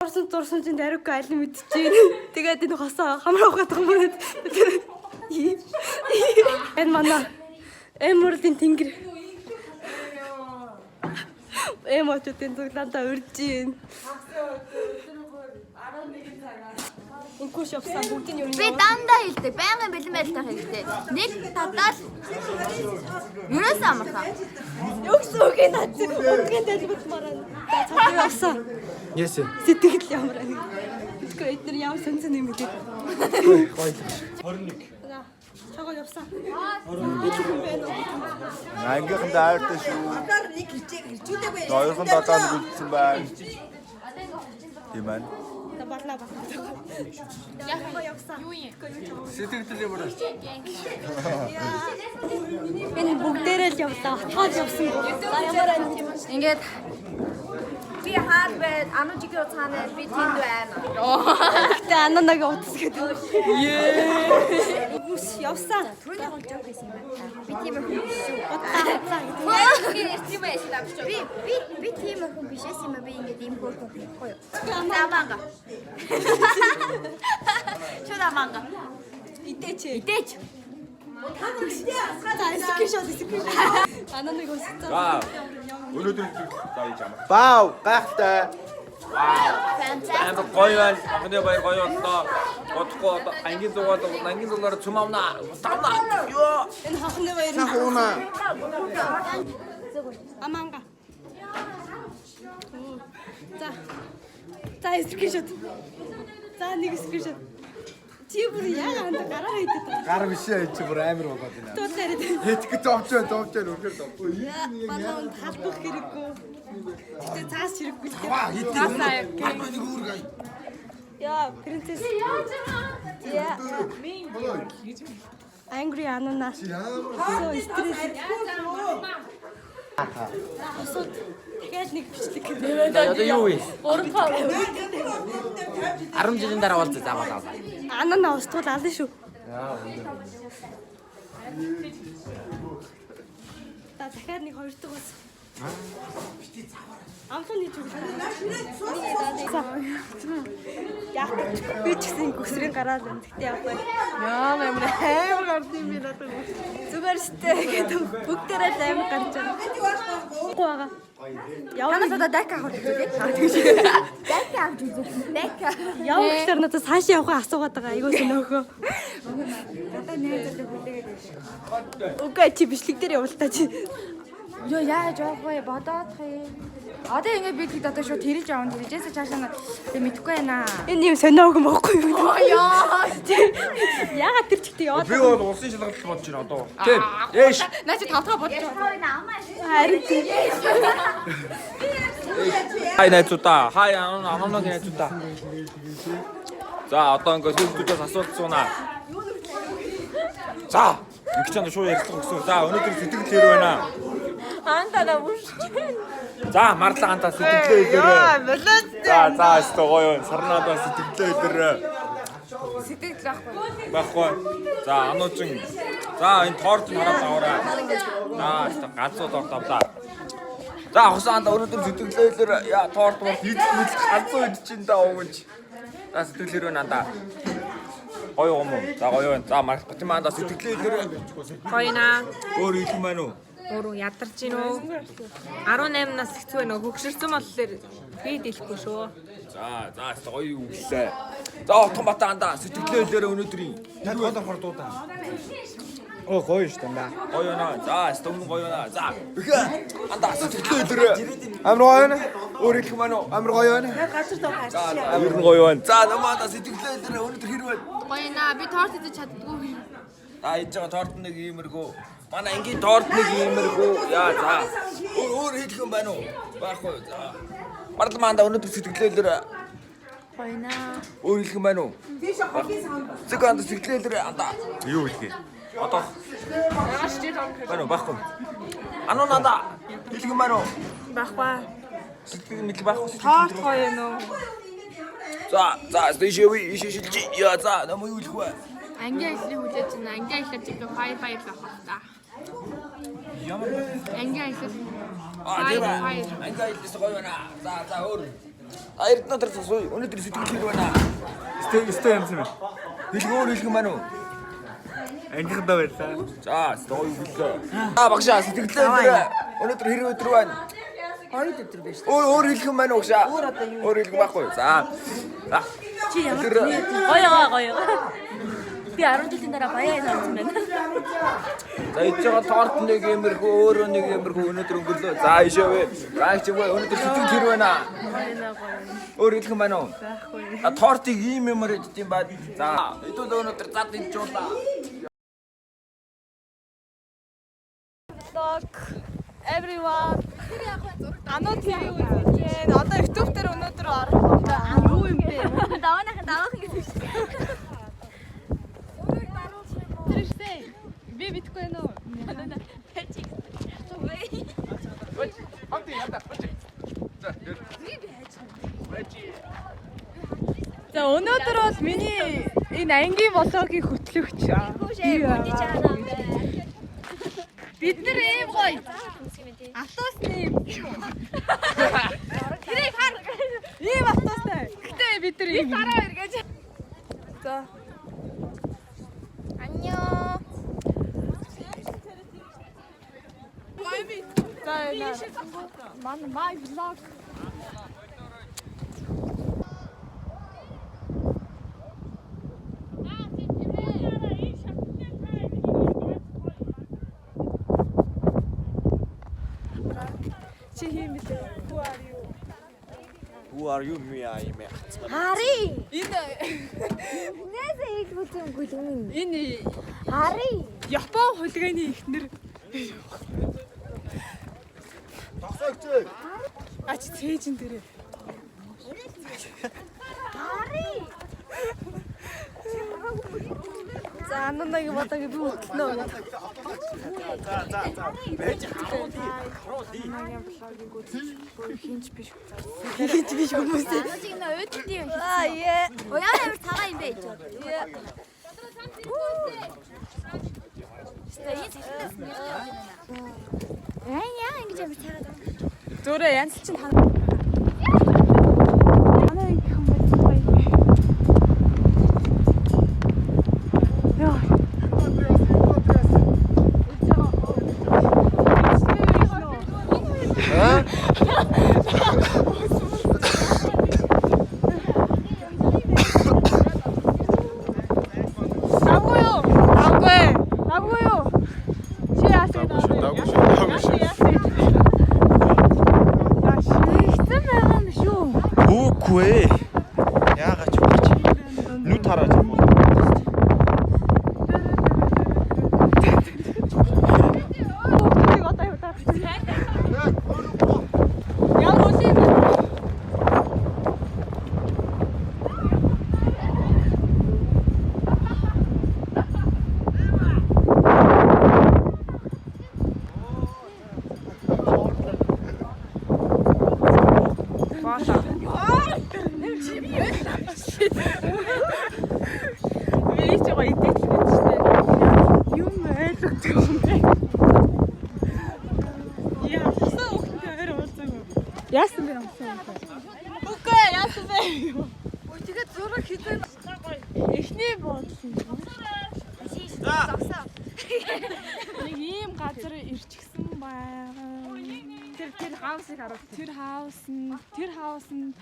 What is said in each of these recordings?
Зурсан чинь дариггүй аль мэдчихээн. Тэгээд энэ хосоо хамраах гэдэг юм уу? Энэ манай эмэрлэн тэнгэр. Эмочтын зүглантаа урьж гин. Инкуш явсан бүгдийн юу юм? Би дандаа хэлдэг. Байнгын бэлэн байлтаа хэлдэг. Нэг татаад ерөөсөө амархан. Өгсөөгөө наад үгээр дэлбэт мараа. Цааш явсан. Яасан. Сэтгэл ямар аа. Тэгэхгүй эдгээр ямар сонсон юм бэ? 21. За. Чагаа явсан. Ангийнхан дайртай шүү. Хоёрхан датаанд үлдсэн байна. Тийм байна. Барлаа. Яхаа явсан. Юу юм? Сэтгэлдээ бүр. Энэ бүгдээрээ л явлаа. Атгал явсан гоо. Ямар аа. Ингээд би хаад бай анужигийн уцаанаа би тэнд байна. Тэ ананагийн утас гэдэг. Бүс явсан. Түрүүний гол жоок байсан юм байна. Би тийм хүн биш шүү. Би тийм хүн биш юм би ингээд ийм хөөрхөн юм гоё. Намаага. Чудаманга. Идээч. Ананыг өссөн. За. Өнөөдөр зааж юм. Вау, гайхалтай. Амар гоё байна. Анхны баяр гоё боллоо. Бодохгүй одоо ангийн дугаар цум авна. Тавна. Ёо. Энэ хахны баяр. Хууна. Аманга. За скриншот. За нэг скриншот. Чи бүр яг анд гараа хийдэг. Гар биш ээ чи бүр амар болоод байна. Туулаад. Хэдик зовчоо үнэхээр зовчоо. Балон талбах хэрэггүй. Гэтэ цаас хэрэггүй л дээ. Цаасаа яг нэг үүргэй. Яа, принцесс. Яа. Angry ananas. So stress. Дахиад нэг бичлэг гэдэг. Одоо юу вэ? 3 10 жилийн дараа уулзаа заавал. Ананаа устгуул алан шүү. Та дахиад нэг 2 дугаас. Амтны зүг. Яг би ч гэсэн гүсрийн гараад байна. Гэтэ явахгүй. Яа амар гард юм би надад. Зүгээр штэ гэдэг бүгдээрээ л амар гарч байна. Гуйгаа. Яваад одоо дака авах гэж. Дэк авч үзэх. Дэк. Яв гэхээр надад цаашаа явахыг асуугаад байгаа. Айгуу сөнөөхөө. Надад нээжтэй хүлээгээд байсан. Үгүй чи бичлэг дээр явуултаа чи. Ёо яаж явах вэ? Бодоодох юм. Одоо ингээд би тэгэд одоо шууд тэрэлж аван тэрэлжээс цаашаа тэг мэдэхгүй байна. Энэ юм сөнөөхөн бохгүй юу? Яа. Яагаад тэр чигтээ яваад Би бол улсын шалгалт бодож байна одоо. Тийм. Ээш. Наа чи тавтгаа бодож байна. харин Хай найзуудаа. Хай аноног найзуудаа. За одоо ингээд сүлдүүдээс асуулт суунаа. За. Их ч шууд ярилцлага өгсөн. За өнөөдөр сэтгэл хэр байна? антаа бүш. За марлаа антаа сэтгэлээ хэлээрэй. За өстө гоё. Сарнадаа сэтгэлээ хэлээрэй. Сэтгэл Баггүй. За ануучин. За энэ торт хараад аваарай. За өстө ганцуу торт авлаа. За хосаанда өнөөдөр сэтгэлээ хэлээрэй. Яа торт бол хийх ганцуу идэж ин да өвөнч. За сэтгэлээр байна анда. Гоё юм уу? За гоё байна. За математикаа сэтгэлээ хэлээрэй. Гоё наа. Өөр их юм байна уу? Өөрөө ядарч гин үү? 18 нас хэцүү нөө хөгшөрсөн болохоор би дэлэхгүй шүү. За гоё юу гэлээ. За автоматаа анда сэтгэлээ хэлээрэй өнөөдрийн. Яг гол ахор дуудаа. Оо гоё шүү дээ. Гоё байна. За стом гоё байна. За ихэ анда сэтгэлээ хэлээрэй. Амар гоё байна. Өөр их юм аа. Амар гоё байна. За амар гоё байна. За намаада сэтгэлээ хэлээрэй өнөөдөр хэр байна? гоё наа. Би торт идэж чаддгүй. А энэ жоо торт нэг иймэрхүү. Манай ангийн торт нэг иймэрхүү. Яа за. Өөр хэлэх юм байна уу? Баггүй. За. Марлмаанда өнөөдөр сэтгэлээ хэлээрэй. Гоё наа. Өөр хэлэх юм байна уу? Секунд сэтгэлээ хэлээрэй анда. Юу хэлхий? Одоо. Байна уу? Баггүй. Ануу надаа хэлэх юм байна уу? Бахва. Сэтгэл мэдл баггүй. Торт гоё нөө. За стэйшэви ишишилжи. Яа за нам юу хэлэх вэ? Ангийн хэлний хүлээж байна. Ангийн хэлээр чиг фай байх та. Ямар Ангийн хэлээр тийм ээ. Ангаа хэлээс гоё байна. За өөр. Эрдэнэ дээр сууя. Өнөөдөр сэтгэл хэр байна? Стэй юмсан байна. Хэлгөөр хэлгэн байна уу? Ангийнхандаа баярлаа. За, стой хэлээ. Багшаа сэтгэлээ. Өнөөдөр хэр өдөр байна? 2 өдөр байж. Өөр хэлгэн байна уу багшаа? Өөр хэлгэн байхгүй. За. Чи ямар гоё. Би 10 жилийн дараа баяа хийсэн байна. За иж байгаа торт нэг юмэрхүү өөрөө нэг юмэрхүү өнөөдөр өнгөрлөө. За ишээвэ. Гайч юу өнөөдөр сэтгэл хэр байна? Өөр хэлэх юм байна уу? Байхгүй. Тортыг ийм юмар идэх юм байна. За хэдүүл өнөөдөр зад идчихулаа. Everyone. Ануу TV үзэж байна. Одоо YouTube дээр өнөөдөр юу юм бэ? Даваахан гэдэг шиг. Би битгэхгүй нөө. За өнөөдөр бол миний энэ ангийн влогийн хөтлөгч. Бид нар ийм гоё. Автобусны ийм. Тэрийг хар. Ийм автобустай. Гэтэ бид нар ийм. Дараа эргэж. За. 안녕. My vlog. Who are you? Me I am. Хари. Нээсээ их бүтээмгүй юм. Энэ Хари. Япон хулгайны ихнэр. Тогсоогч. Ач цээжин дээрээ. Хари. За аннанагийн бодог би хөтлөнө. За. Байж Хинч биш хүмүүс. Анажиг нэ өөдөлтий юм. Яа. Уяа ямар цагаан юм бэ гэж. Стэйс хэлсэн юм. Яа ингэж ямар цагаан. Зөөрэ янз чинь тань. Манай их юм байна. Яа. Үгүй. Яагаад ч үгүй. Нүд хараач юм уу? Яасан бэ? Үгүй яасан бэ? Тэгээд зураг хийдэг. Эхний бодлоо. Зогсоо. Нэг ийм газар ирчихсэн байна. Тэр хаусыг харуул. Тэр хаус нь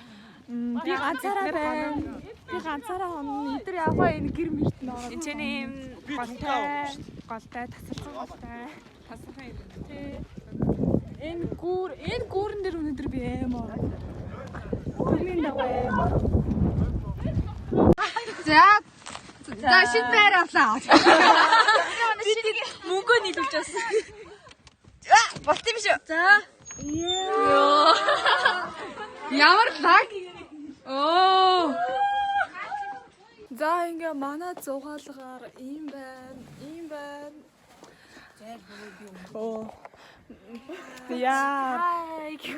би ганцаараа байна. Би ганцаараа хонно. Эдгээр яваа энэ гэр мөрт нь ороо. Энд ийм голтой тасарсан голтой. Тасархан юм. Энэ гүүрэн дээр өнөдөр би амар. Гүрний дагуу. За шид байр авлаа. Мөнгөө нийлүүлж байсан. Болт юм шүү. За. Ямар лаг. Оо. За ингээ манай зугаалгаар ийм байна. Оо. Яа.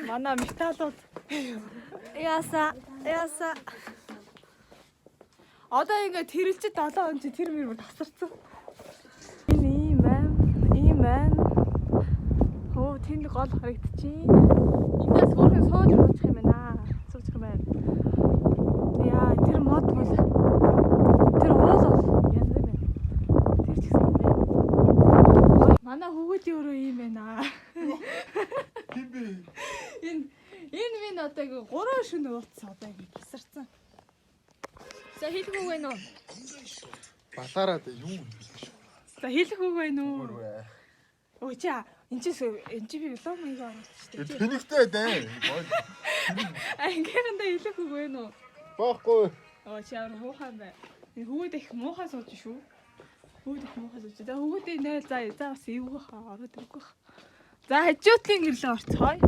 Манай металлууд. Яса. Одоо ингээ тэрэлчэд 7 он чи тэр мөр тасарсан. Энэ ийм байна. Оо тэнд гол харагдчихээн. Эндээс хөөрхөн сууж муучих юм байна. энэ одоо ингээ 3 шөнө ууц одоо ингээ гисарсан. За хэлэх үг байна уу? Балаараа юу юм. За хэлэх үг байна уу? Өө чи энэ чи би лом маяг оруулсан шүү дээ. Тэнэгтэй дээ. Ангианда хэлэх үг байна уу? Боохгүй. Оо чи ямар муухай бай. Энэ хүүд их муухай сууж шүү. Хүүд их муухай сууж. За хүүдээ найл за бас эвгөх ороод ирэх. За хажуутлын гэрлээ орцгоё.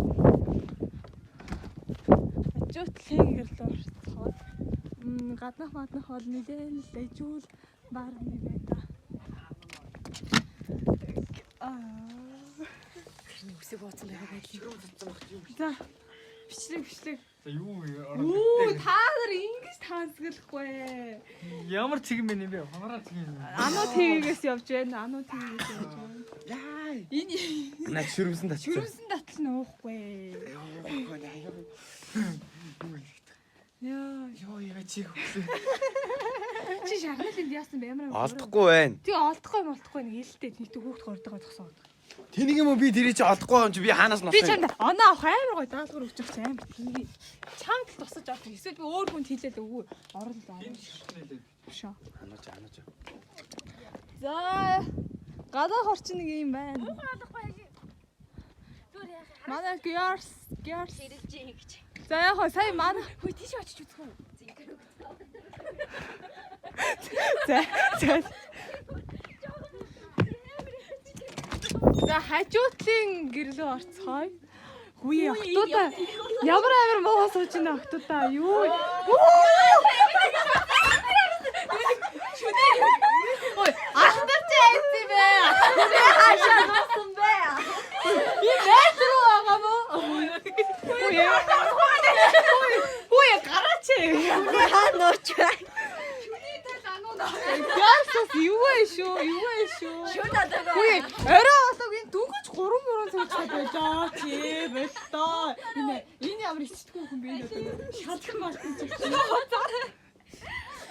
Хажуутлын гэрлээ орцгоё. Гаднах бол нэлээд л дэжүүл баарны байта. Тэрний үсэг бооцсон байгаа байдлыг үзсэн багч юу. За бичлэг. За юу Оо та нар ингэж таасгалахгүй. ямар цэг юм бэ нэмээ? Хамраа цэг юм. Ануу ТV-гээс явж байна. Ануу ТV-гээс явж байна. Яа. Энэ Наа ширвсэн тач. шүрсэн татал нь уухгүй. Яа, Яа чиг хөглөө. чи шахнал энд яасан бэ? Ямар Олдохгүй байна. Тий олдохгүй нэг хэлтэй нийт хүүхд хордогоо зогсоод. Тэнийг юм уу би тэрий чи олдохгүй юм чи би хаанаас нь Би олсон? чамд оноо авах амар гой даалгавар өгч байгаа амар тийм. Чамд л тусаж авах. Эсвэл би өөр хүнд хэлээд өгөө. Орол. Шоо. Анаач. За гадаа хорч нэг юм байна. Манай girls Хэрэлж гэж. За яг хоо сая манай Хөөе тийш очиж үзэх үү? За хажуутлын гэрлөө орцгоё. Хүй охтуудаа ямар амар муу сууж ийн охтуудаа юу. Ой ахтар чи айц бэ. Хаашаа нуусан бэ? Би метро байгаа мó. Хүй гараач. Хаа нууч бай. Яасас юу вэ шүү? Шүн одоо. Хүй орой болог энэ дүгэж 3 сууцтай байлаа. Чи болтоо. Энэ ямар ичдэггүй хүн бэ энэ одоо. Шалах малтан чи.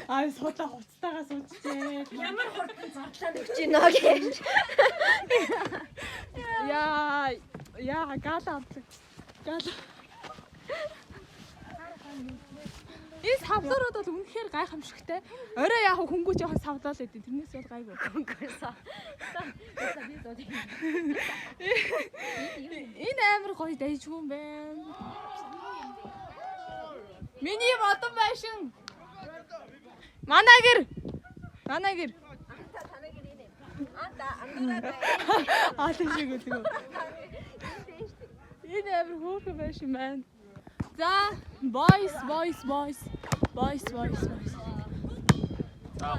Аа суудаа хуцтайгаа суучжээ. Ямар хурдан зардлаа өгч гинэ гэж. Яа гала авдаг. Гала. Энэ савлуурууд бол үнэхээр гайхамшигтай. Орой яг хөнгөө жоохон савлаа л өгдөө. Тэрнээс бол гайгүй. Энэ амар гоё дайжгүй юм байна. Миний модон байшин. Манай гэр. Аа тийш гэдэг. Энэ амар хөөрхөн байшин байна. За boys. За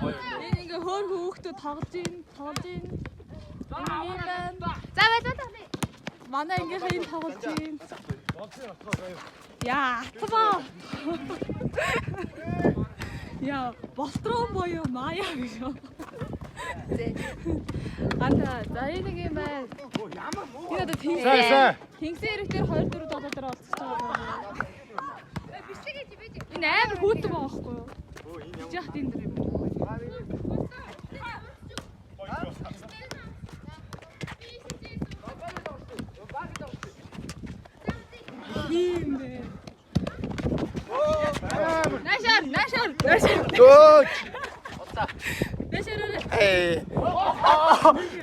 гоё. Энэ ингээ хөөрхөн хүүхдүүд тоглож ийн. Ийм байна. За байлаа. Манай ингээ хийн тоглож ийн. Яа, тава. Яа, болтрон боёо мая гэж. Анда за энэ юм байна. Энэ одоо Тэнгисийн хэрэгтэр 2-4 доллараар олцож байгаа. Энэ амар хүүтэн байгаа байхгүй юу? Жах тийм дэр юм. Нашар. Дөөч. Нашар.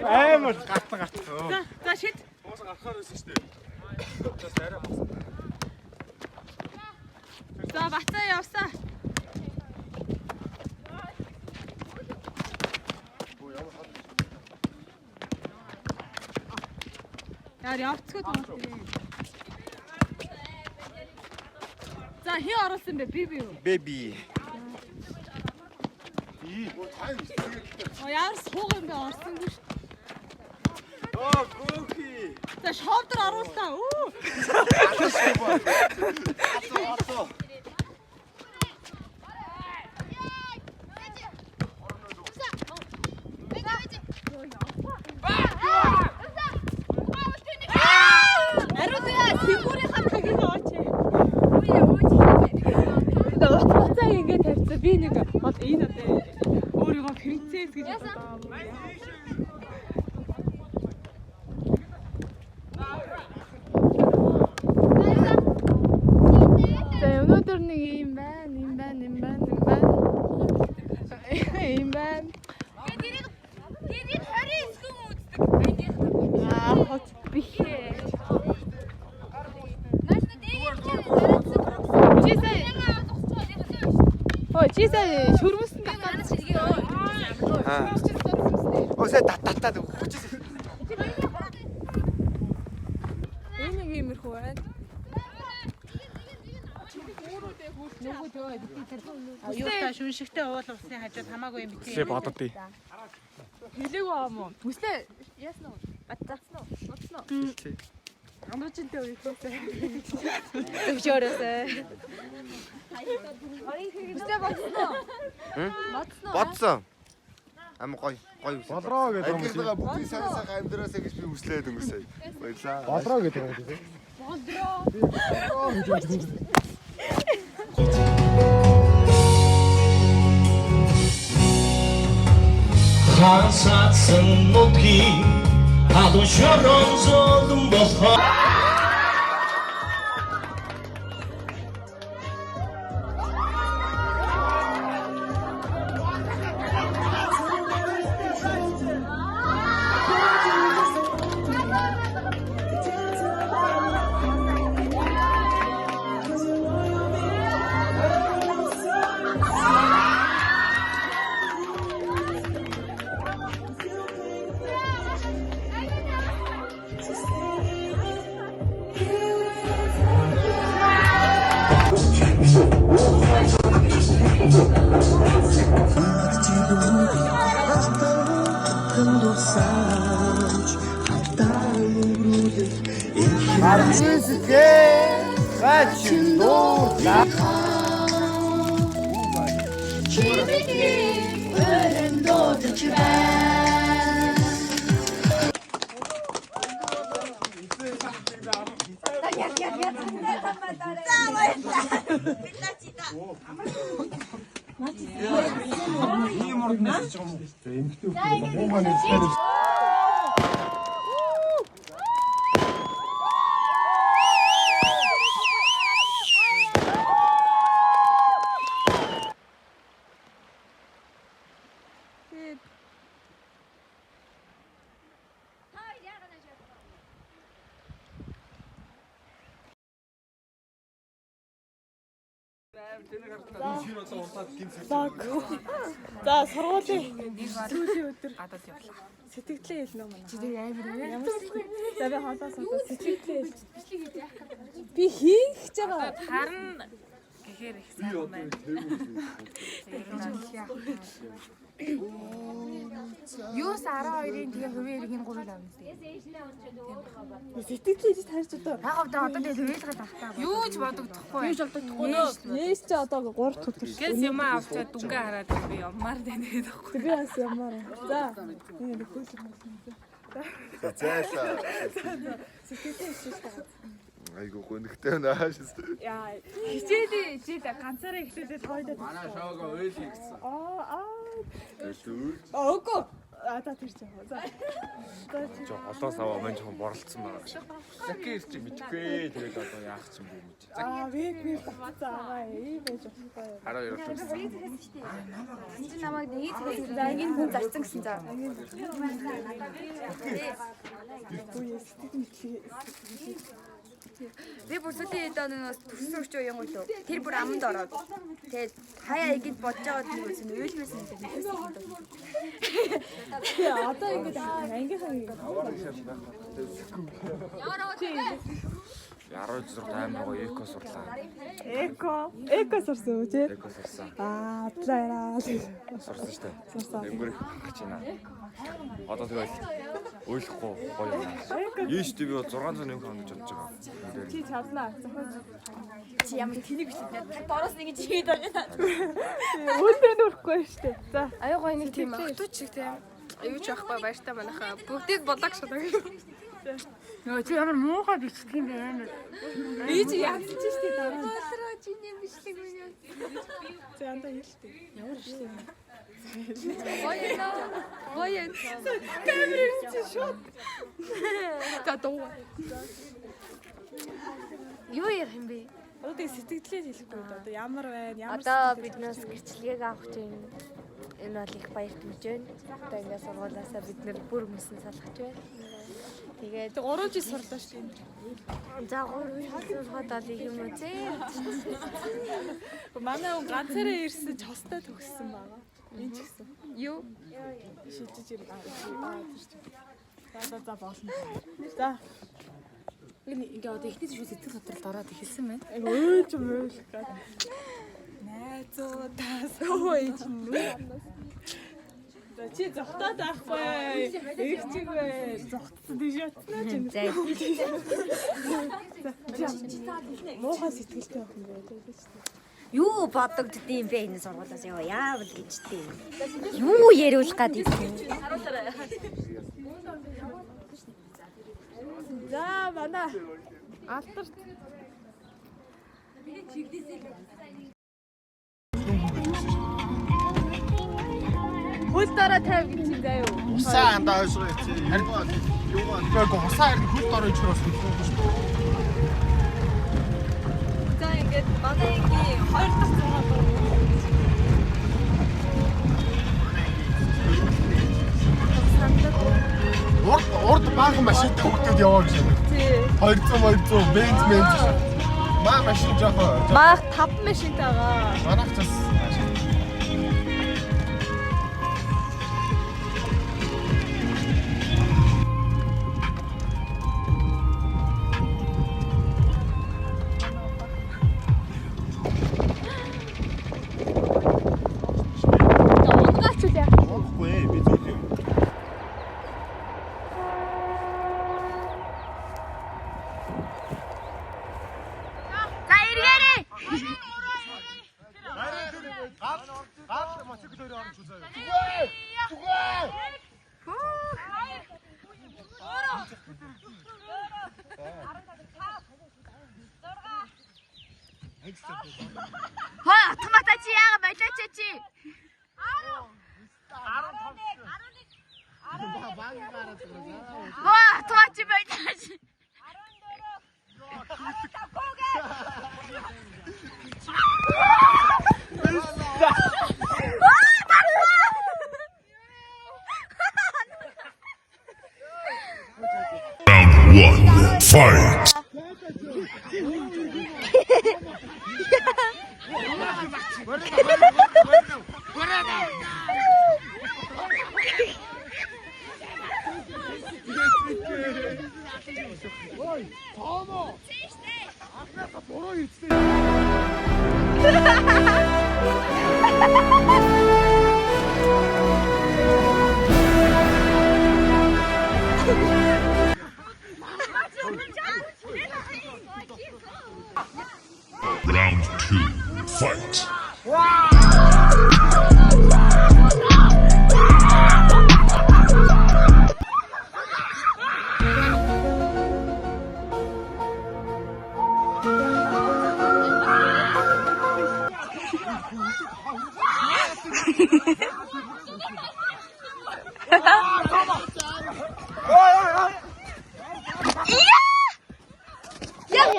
Амар гартаа. За шид. Уус гарахаар байсан шүү дээ. За арай босоо. За бацаа явсаа. Яар явцгүй тоолт ирээ. За хий оруулсан бэ би юу? Baby. Яар сууг юм бэ орсонгүй шүү. Гүхи. За шовдор оруулаа. Би нэг бол энэ одоо өөрийгөө принцесс гэж боддог. Өнөөдөр нэг юм байна. Ийм байна. Тэрийг 29 хүн үздэг. Аа, хоц бихээ. Чи сая шүрмэсэн татаад Өөсөө татаад хүчээс. энэ нэг иймэрхүү байна. Юутай шүншигтэй уул усны хажууд хамаагүй юм битгий. Боддоо. Хэлээгүй аа мó. Үслээ яасан уу? Батцсан уу? Боцсон уу? Амрачинтэй үеийнхээ. Төвчөрөөсөө. Үслээ боцсон уу? Бодсон. Ам гоё үс. Болроо гэдэг юм Ангилгаа бүгд сайхан амьдраасаа гэж би хүслээд өнгөсөө. Баярлаа. Болроо гэдэг юм тийм. Хасацсан нутгийн халуун шорон золон болохоо За сургуулийн сүүлийн өдөр гадаад явлаа. Сэтгэлээ хэлнэ үү манай. Чи тэг амар ямар за би хоолоос сэтгэлээ би хийх гэж байгаа. Харин гэхээр их сайн байна. Юус 12-ын тэгээ хувийн эргийн 3 авна тэгээ. Сэтгэлээ хийж тарьж одоо. Хаагаад одоо тэгээ хэлгээд ахтаа. Юу ч бодогдохгүй. Юу ч бодогдохгүй нөө. Нээс чи одоо 3 дахь өдөр. Гэс юм авчаад дүнгээ хараад би ямаар тэнээд байхгүй. Би бас ямар. За. Энэ хөлөг болсон. Зайлаа. Сэтгэлээ хийж байгаа. Айгуу гонхтой нааш. Яа, хичээдээ чи ганцаараа ихлүүлээд хойдоо. Манай шоугаа ойл хийгдсэн. Өөгүй. Та тэр чи хоо. За. Олоос аваа мань жоохон боролцсон байгаа гэж. Закис чи мэдгүй. Тэгээд одоо яах ч юм бэ гэж. Би бацаа ийм байж болохгүй. Хараа ярилцсан. Энд намайг нэг хэлсэн. За энэ хүн зарцсан гэсэн за. Би бүр сүүлийн доноос төссөн өчөө юм уу лөө. Тэр бүр аманд ороод. Тэгээд хаяа игэд бодож байгаа тийм байсан. Уйлмэсэн юм байна. Одоо ингэж ангийнхаа Яруу зурд амар гоё эко сурлаа. Эко сурсан үү те? Эко сурсан. Атлаа. Сурсан штэ. Өнгөрөх гэж байна. Одоо тэгэл ойлгохгүй гоё юм. Ийш би 600 нэг хоног гэж бодож байгаа. Чи чаднаа. Чи ямар тэнийг бичлээ. Дороос нэг гэж хийгээд байгаа. Өөдрөө нүрэхгүй штэ. За. Аюу гой нэг тийм ахтуч шиг тийм. Аюу ч ахгүй баяртай манайхаа. Бүгдийг бодлоо шатаа. Нөө чи ямар муухай бичлэг юм бэ амар. Би чи ядчих штэ дараа. Болроо чи нэм бичлэг минь. За андаа хэлтэй. Ямар бичлэг юм. Гоё. Камер чи шот. За дуу. Юу ярих юм бэ? Одоо тэгээ сэтгэлдээ хэлэхгүй одоо ямар байна? Ямар Одоо биднээс гэрчлэгийг авах чинь энэ бол их баяртмж байна. Одоо ингээд сургуулиасаа бид нэр бүр мөсөн салгаж байна. Тэгээд 3 жил сурлаа шүү дээ. за 3 жил сургаад ал юм уу зээ. Манай хүн ганцаараа ирсэн ч хостой төгссөн байгаа. Энд ч гэсэн. Юу? Шилжиж ирэх за болно. За. Ингээ одоо ихний шүү сэтгэл хөдлөлд ороод ихэлсэн байна. Өөч мөөл. Найзуудаас өөж нүр. За чи зогтоод байхгүй. Их чиг бай. Зогтсон тийш ятнаа ч юм. Муухай сэтгэлтэй байх юм байна. Юу бодогддtiin бэ энэ сургуулиас яавал гэжтэй. Юу яриулах гээд юм. За манай алдарт хөл дараа тавь гэж юм заа юу? Усаа андаа ойшоо чи. Харин юу аа хосаа харин хөл дорой чираас хэлэхгүй шүү дээ. за ингээд манай ингийн 2 дахь зураг Урд баахан машинтай хурдад яваа гэж байна. тий. 200 бенз. Маа машин жахаа. Маах 5 машинтай байгаа. Манайх ч бас автоматачи яага болоочи. автоматачи болоочи. Round 1, fight! Round 2, fight!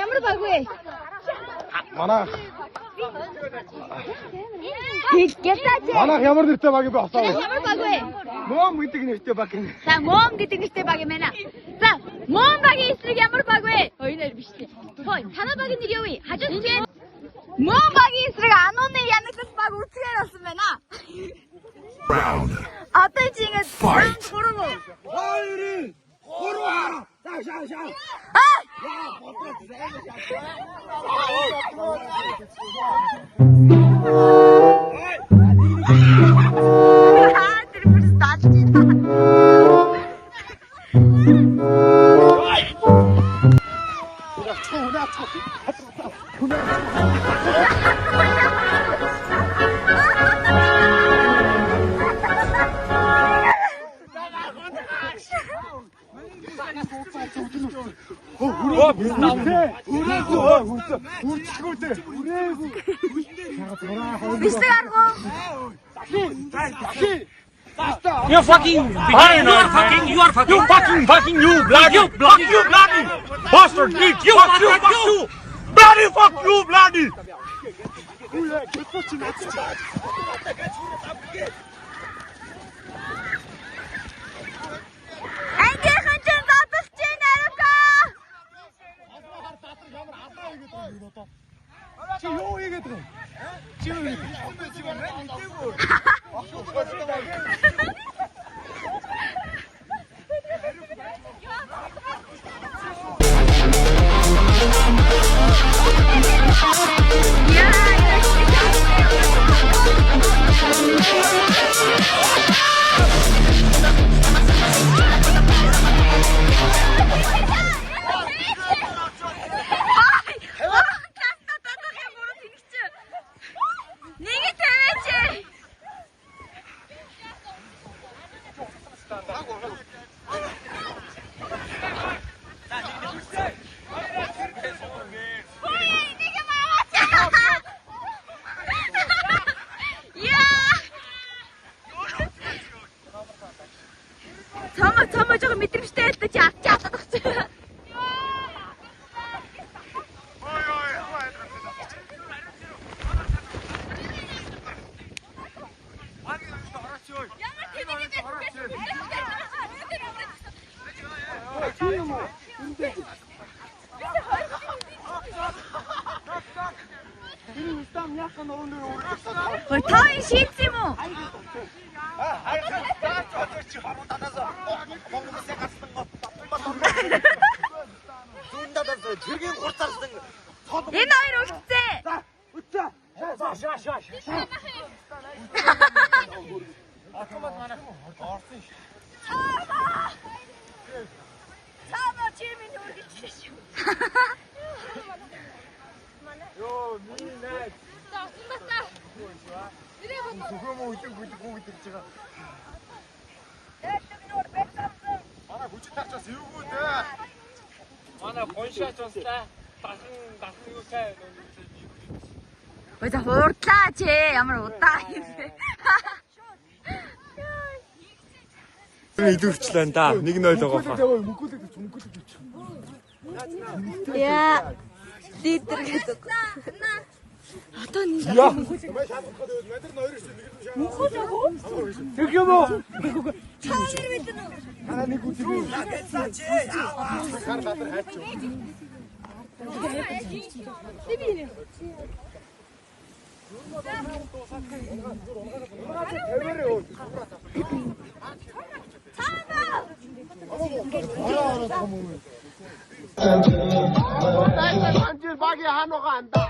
ямар баггүй. манайх Хэлгээсаач. манайх ямар нэртэй баг юм бэ асаа. Ямар баггүй. Мом гэдэг нэртэй баг юм. За мом гэдэг нэртэй баг юм байна. За мом багийн эсрэг ямар баг вэ? Хоёроор биш тий. Хой танай багийн нэр юу вэ? Хажууд чинь мом багийн эсрэг анууны янагтас баг үсгээр болсон байна. Round Одоо чи ингэж 3 Хоёрын гурван шаа. тэр представьте. Бистэг арга. You fucking behind you are fucking you bloody bastard bitch you fuck you Bloody fuck you, bloody! Ангийнхан чинь дадалж чинь ариваа. Чи юу хийгээд байгаа? Чи юу хийгээд Цамаа жоо мэдрэмжтэй байлтаж авчаад байгаа. Ой, та энэ шийдсэн юм уу? Энэ хоёр үлдсэн. Цаана чимийн үлдчихсэн шүү. Йоо, миний найз. Сүхэмөө үлэн гүйлгүү гэж байгаа. Манай хүчит тарчаас эвгүй дээ. Манай гоншаач баслаа. Дахин юу цай. Ой за хуурдлаа чи ямар удаа юм бэ? Идвэрчлээ да. 1-0 байгаа хаа. Яа. Лидер гэдэг. Одоо нэг Тэг юм уу? чанар мэдэн үү? Хаа нэг үгүй. Хар гадар хайч. Анжир баги ханога анда.